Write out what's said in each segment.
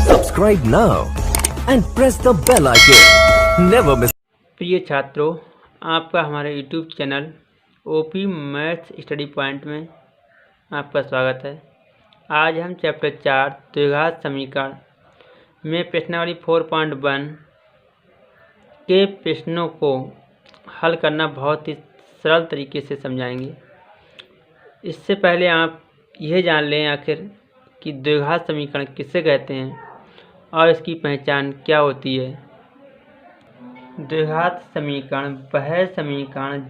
Subscribe now and press the bell icon. Never miss. प्रिय छात्रों, आपका हमारे YouTube channel OP maths study point में आपका स्वागत है। आज हम चैप्टर 4 द्विघात समीकरण में प्रश्नावली 4.1 के प्रश्नों को हल करना बहुत ही सरल तरीके से समझाएंगे। इससे पहले आप यह जान लें आखिर कि द्विघात समीकरण किसे कहते हैं और इसकी पहचान क्या होती है। द्विघात समीकरण वह समीकरण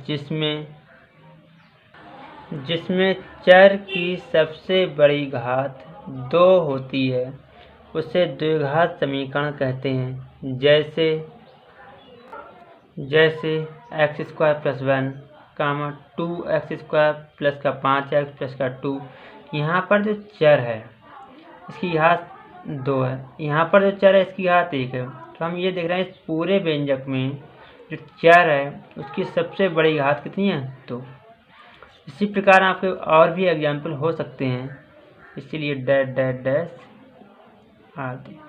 जिसमें चर की सबसे बड़ी घात 2 होती है उसे द्विघात समीकरण कहते हैं। जैसे x² + 1, 2x² + 5x + 2। यहाँ पर जो चर है इसकी घात 2 है, यहाँ पर जो चर है इसकी घात 1 है। तो हम ये देख रहे हैं इस पूरे व्यंजक में जो चर है उसकी सबसे बड़ी घात कितनी है 2। इसी प्रकार आपके और भी एग्जाम्पल हो सकते हैं, इसीलिए डैश डैश डैश आदि।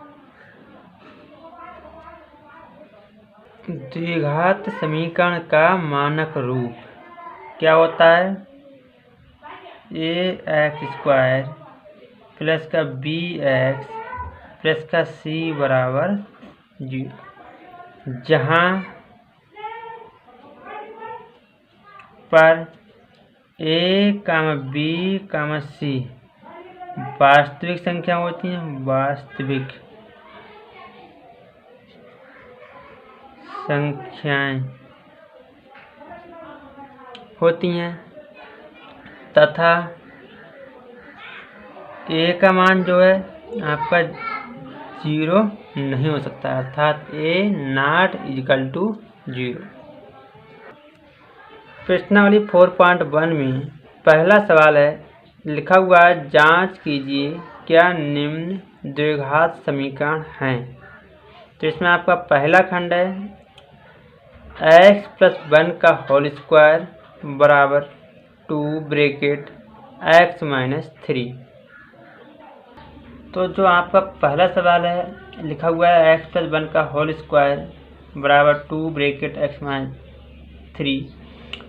द्विघात समीकरण का मानक रूप क्या होता है? ax² + bx + c = 0, जहाँ पर a, b, c वास्तविक संख्या होती हैं, वास्तविक संख्याएं होती हैं तथा a का मान जो है आपका 0 नहीं हो सकता, अर्थात a ≠ 0। प्रश्नावली 4.1 में पहला सवाल है, लिखा हुआ है जांच कीजिए क्या निम्न द्विघात समीकरण हैं। तो इसमें आपका पहला खंड है x + 1 का होल स्क्वायर बराबर 2 ब्रैकेट x - 3। तो जो आपका पहला सवाल है लिखा हुआ है x + 1 का होल स्क्वायर बराबर 2 ब्रैकेट x - 3।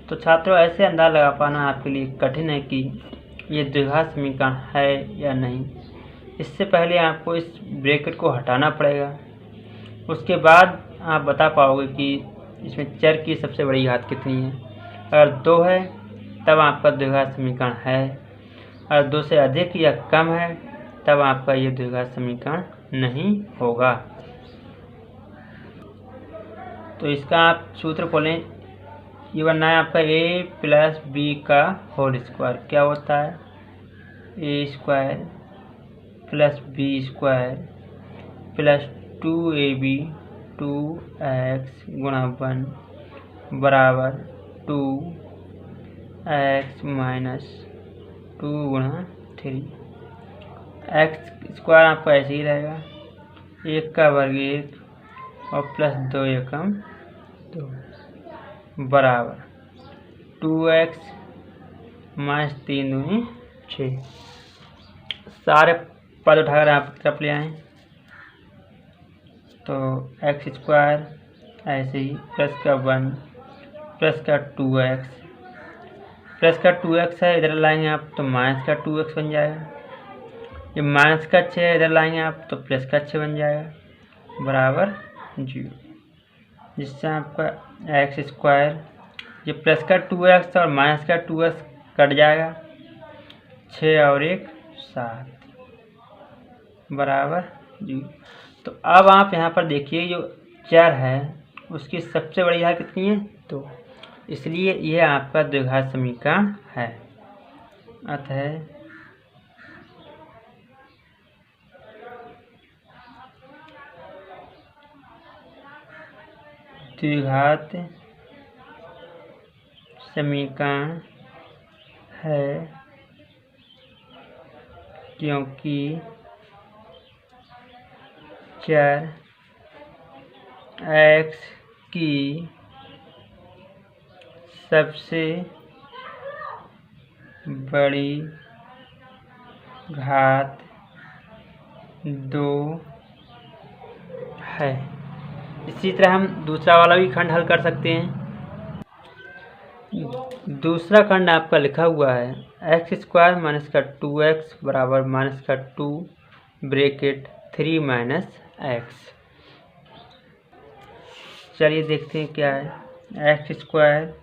तो छात्रों ऐसे अंदाज़ लगा पाना आपके लिए कठिन है कि ये द्विघात समीकरण है या नहीं। इससे पहले आपको इस ब्रैकेट को हटाना पड़ेगा, उसके बाद आप बता पाओगे कि इसमें चर की सबसे बड़ी घात कितनी है। अगर 2 है तब आपका द्विघात समीकरण है, अगर 2 से अधिक या कम है तब आपका ये द्विघात समीकरण नहीं होगा। तो इसका आप सूत्र खोलें, ये बनना है आपका a + b का होल स्क्वायर। क्या होता है? a² + b² + 2ab 2x × 1 बराबर 2x - 2 × 3। x² आपका ऐसे ही रहेगा, 1 का वर्ग 1 और +2 एकम 2 बराबर 2x - 3 दूनी 6। सारे पद उठाकर आप तरफ ले आएँ तो x² ऐसे ही +1 +2x है, इधर लाएंगे आप तो -2x बन जाएगा। ये -6 है, इधर लाएंगे आप तो +6 बन जाएगा बराबर 0, जिससे आपका x² ये +2x और -2x कट जाएगा, 6 और 1 7 बराबर 0। तो अब आप यहाँ पर देखिए जो चर है उसकी सबसे बड़ी घात कितनी है 2, इसलिए यह आपका द्विघात समीकरण है। अतः द्विघात समीकरण है क्योंकि चर x की सबसे बड़ी घात 2 है। इसी तरह हम दूसरा वाला भी खंड हल कर सकते हैं। दूसरा खंड आपका लिखा हुआ है एक्स स्क्वायर माइनस का 2x बराबर माइनस का 2 ब्रैकेट 3 माइनस एक्स। चलिए देखते हैं क्या है। एक्स स्क्वायर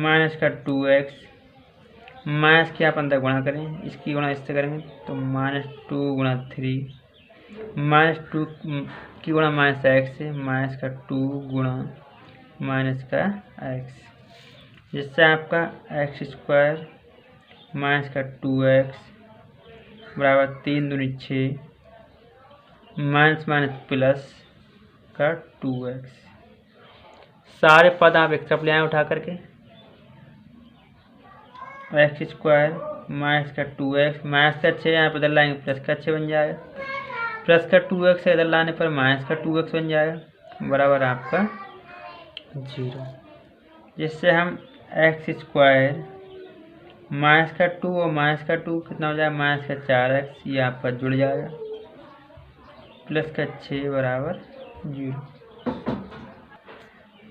माइनस का 2x माइनस के आप अंदर गुणा करें, इसकी गुणा इससे करेंगे तो माइनस 2 गुणा 3 माइनस 2 की गुणा माइनस एक्स है माइनस का 2 गुणा माइनस का एक्स, जिससे आपका एक्स स्क्वायर माइनस का 2x बराबर 3 दूनी 6 माइनस माइनस प्लस का 2x। सारे पद आप एक तरफ ले आए उठा करके। एक्स स्क्वायर माइनस का 2x माइनस का 6 यहाँ पर इधर लाएंगे प्लस का 6 बन जाएगा, प्लस का 2x इधर लाने पर माइनस का 2x बन जाएगा बराबर आपका 0, जिससे हम एक्स स्क्वायर माइनस का 2 और माइनस का 2 कितना हो जाएगा माइनस का 4x, ये आपका जुड़ जाएगा प्लस का 6 बराबर 0।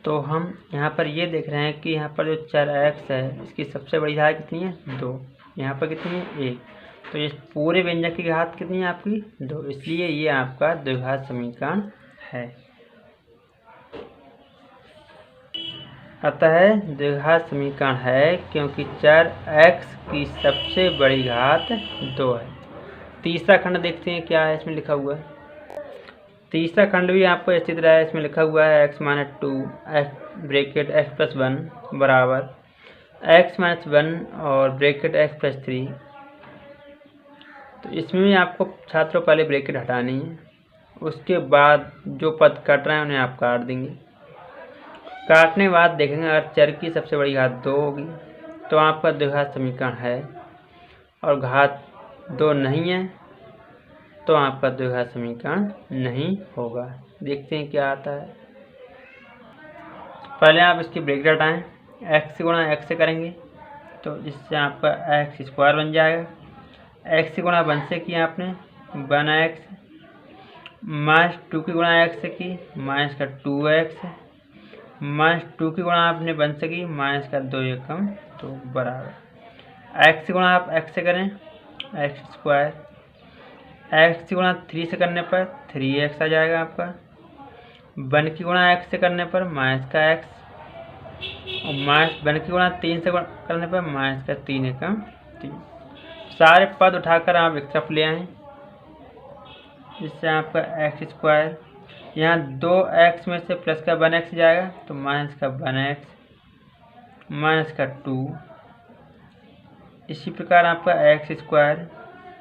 तो हम यहाँ पर ये देख रहे हैं कि यहाँ पर जो चर x है इसकी सबसे बड़ी घात कितनी है 2, यहाँ पर कितनी है 1, तो इस पूरे व्यंजक की घात कितनी है आपकी 2, इसलिए ये आपका द्विघात समीकरण है। अतः द्विघात समीकरण है क्योंकि चर x की सबसे बड़ी घात 2 है। तीसरा खंड देखते हैं क्या है इसमें लिखा हुआ है। तीसरा खंड भी आपको इसी तरह है, इसमें लिखा हुआ है x minus 2 bracket x plus 1 बराबर x माइनस 1 और ब्रैकेट x प्लस 3। तो इसमें भी आपको छात्रों पहले ब्रैकेट हटानी है, उसके बाद जो पद कट रहे हैं उन्हें आप काट देंगे। काटने के बाद देखेंगे अगर चर की सबसे बड़ी घात 2 होगी तो आपका द्विघात समीकरण है, और घात 2 नहीं है तो आपका द्विघात समीकरण नहीं होगा। देखते हैं क्या आता है। पहले आप इसकी ब्रैकेट हटाएं, x से गुणा x से करेंगे तो इससे आपका एक्स स्क्वायर बन जाएगा, x से गुणा 1 से किया आपने 1x माइनस 2 की गुणा x से की माइनस का 2x माइनस 2 की गुणा आपने 1 से की माइनस का 2 एकम तो बराबर x से गुणा आप x से करें एक्स स्क्वायर, x की गुणा 3 से करने पर 3x आ जाएगा आपका, 1 की गुणा x से करने पर माइनस का x और माइनस 1 की गुणा 3 से करने पर माइनस का 3 एकम 3। सारे पद उठाकर आप एक तरफ ले आएँ, जिससे आपका एक्स स्क्वायर यहाँ 2x में से प्लस का 1x जाएगा तो माइनस का 1x माइनस का 2। इसी प्रकार आपका एक्स स्क्वायर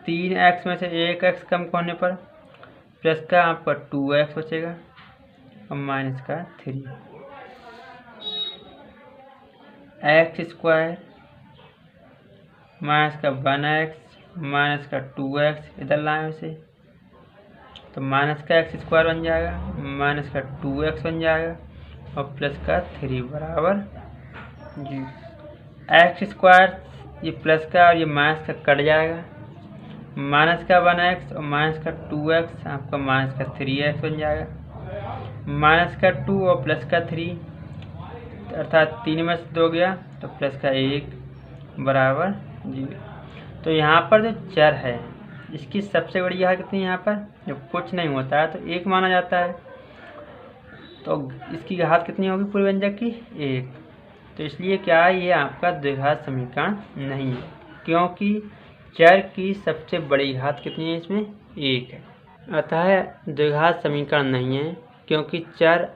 3x में से 1x कम होने पर प्लस का आपका 2x बचेगा और माइनस का 3। एक्स स्क्वायर माइनस का 1x माइनस का 2x इधर लाएं उसे तो माइनस का एक्स स्क्वायर बन जाएगा माइनस का 2x बन जाएगा और प्लस का 3 बराबर 0। एक्स स्क्वायर ये प्लस का और ये माइनस का कट जाएगा, माइनस का 1x और माइनस का 2x आपका माइनस का 3x बन जाएगा, माइनस का 2 और प्लस का 3 अर्थात 3 में से 2 गया तो प्लस का 1 बराबर 0। तो यहाँ पर जो चर है इसकी सबसे बड़ी घात कितनी है, यहाँ पर जब कुछ नहीं होता है तो 1 माना जाता है, तो इसकी घात कितनी होगी पूरे व्यंजक की 1। तो इसलिए क्या ये आपका द्विघात समीकरण नहीं है, क्योंकि चर की सबसे बड़ी घात कितनी है इसमें 1 है। अतः द्विघात समीकरण नहीं है क्योंकि चर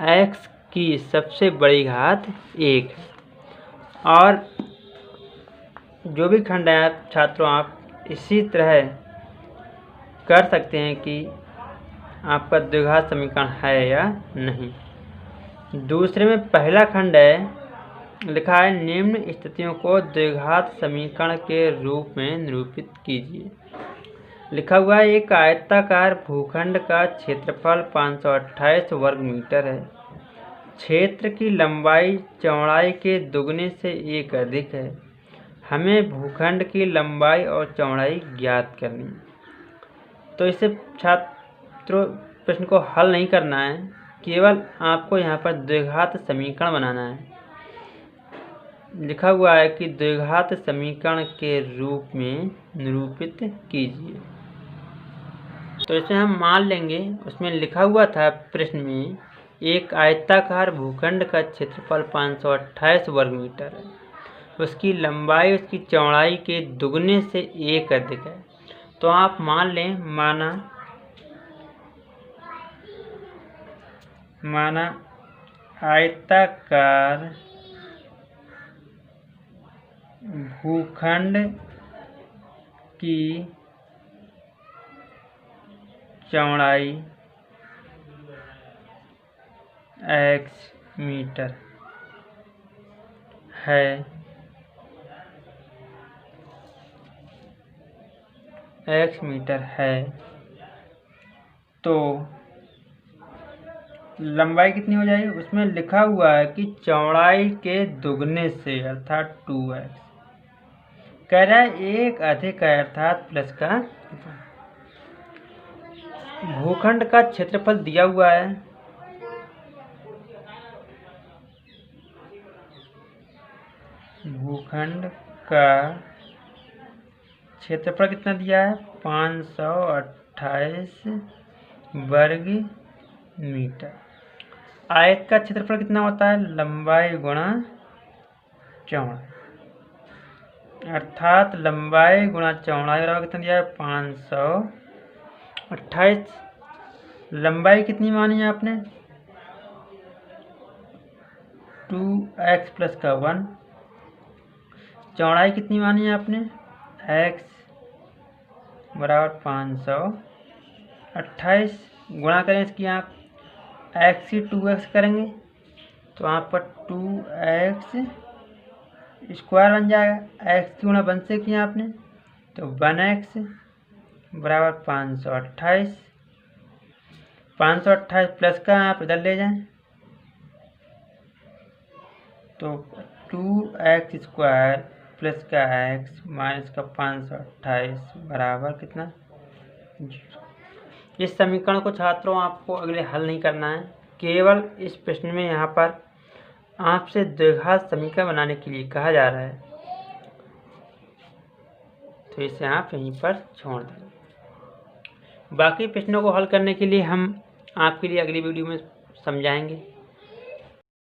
x की सबसे बड़ी घात 1 है। और जो भी खंड है छात्रों आप इसी तरह कर सकते हैं कि आपका द्विघात समीकरण है या नहीं। दूसरे में पहला खंड है लिखा है निम्न स्थितियों को द्विघात समीकरण के रूप में निरूपित कीजिए। लिखा हुआ है एक आयताकार भूखंड का क्षेत्रफल 528 वर्ग मीटर है, क्षेत्र की लंबाई चौड़ाई के दुगने से 1 अधिक है, हमें भूखंड की लंबाई और चौड़ाई ज्ञात करनी है। तो इसे छात्रों प्रश्न को हल नहीं करना है, केवल आपको यहाँ पर द्विघात समीकरण बनाना है। लिखा हुआ है कि द्विघात समीकरण के रूप में निरूपित कीजिए। तो इसे हम मान लेंगे, उसमें लिखा हुआ था प्रश्न में, एक आयताकार भूखंड का क्षेत्रफल 528 वर्ग मीटर है, उसकी लंबाई उसकी चौड़ाई के दुगने से 1 अधिक है। तो आप मान लें, माना आयताकार भूखंड की चौड़ाई x मीटर है, तो लंबाई कितनी हो जाएगी? उसमें लिखा हुआ है कि चौड़ाई के दुगने से, अर्थात 2x। कह रहा है 1 अधिक है, अर्थात प्लस का। भूखंड का क्षेत्रफल दिया हुआ है, भूखंड का क्षेत्रफल कितना दिया है? 528 वर्ग मीटर। आयत का क्षेत्रफल कितना होता है? लंबाई गुणा चौड़ाई, अर्थात लंबाई गुणा चौड़ाई बराबर कितना दिया है? 528। लंबाई कितनी मानी है आपने? 2x प्लस का 1। चौड़ाई कितनी मानी है आपने? x बराबर 528। गुणा करें इसकी, आप x ही 2x करेंगे तो आप पर 2x स्क्वायर बन जाएगा। x की गुणा 1 से किया आपने तो 1x बराबर 528। 528 प्लस का आप इधर ले जाएं तो 2x स्क्वायर प्लस का x माइनस का 528 बराबर कितना? 0। इस समीकरण को छात्रों आपको अगले हल नहीं करना है, केवल इस प्रश्न में यहाँ पर आपसे द्विघात समीकरण बनाने के लिए कहा जा रहा है, तो इसे आप यहीं पर छोड़ दें। बाकी प्रश्नों को हल करने के लिए हम आपके लिए अगली वीडियो में समझाएंगे।